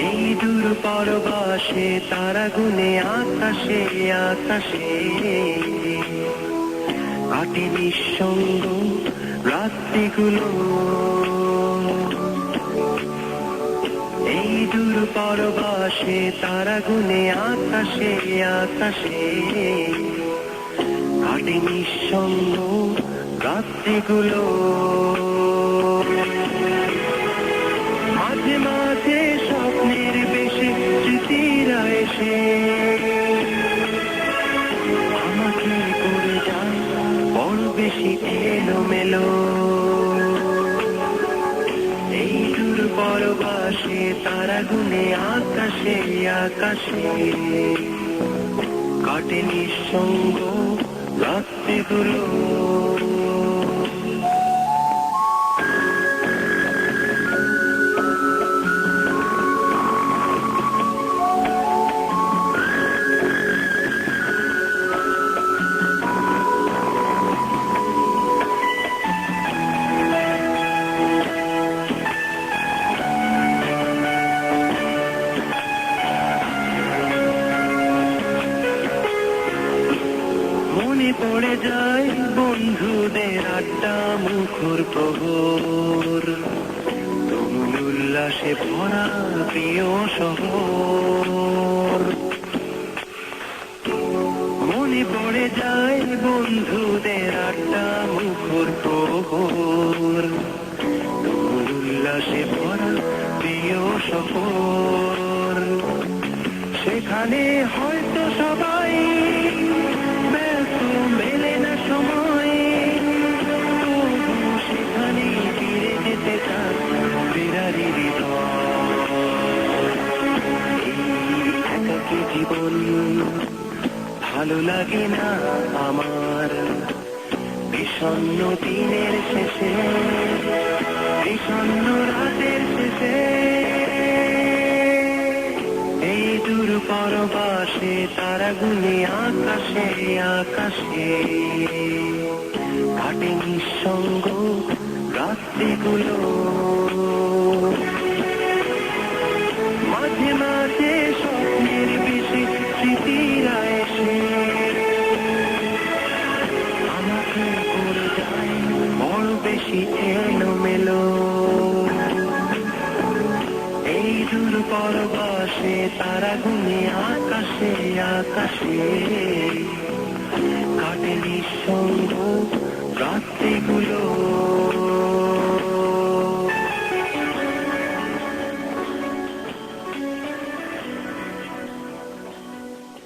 এই দূর পরবাসে তারা গুনে আকাশে আকাশে কাটে নিঃসঙ্গ রাত্রিগুলো। এই দূর পরবাসে তারা গুনে আকাশে আকাশে কাটে নিঃসঙ্গ রাত্রিগুলো। মাঝে মাঝে স্বপ্নের বেশে স্মৃতিরা এসে আমাকে করে যায় বড় বেশি এলোমেলো। এই দূর পরবাসে তারা গুনে আকাশে আকাশে কাটে নিঃসঙ্গ রাত্রিগুলো। মনে পড়ে যায় বন্ধুদের আড্ডা মুখর প্রহর, তুমুল উল্লাসে ভরা প্রিয় শহর। মনে পড়ে যায় বন্ধুদের আড্ডা মুখর প্রহর, তুমুল উল্লাসে ভরা প্রিয় শহর। সেখানে হয়তো সবাই মেলে না সময়, সেখানে ফিরে যেতে চান বিরারি একাকী জীবন ভালো লাগে না আমার। বিষণ্ণ দিনের শেষে বিষণ্ণ রাতের শেষে এই দূর পরবাসে তারা গুনে আকাশে আকাশে কাটে নিঃসঙ্গ রাত্রিগুলো। মাঝে মাঝে স্বপ্নের বেশি স্মৃতিরা এসে আমাকে করে যায় বড় বেশি এলোমেলো। এই দূর পরবাসে তারা গুনে আকাশে আকাশে কাটে নিঃসঙ্গ রাত্রিগুলো।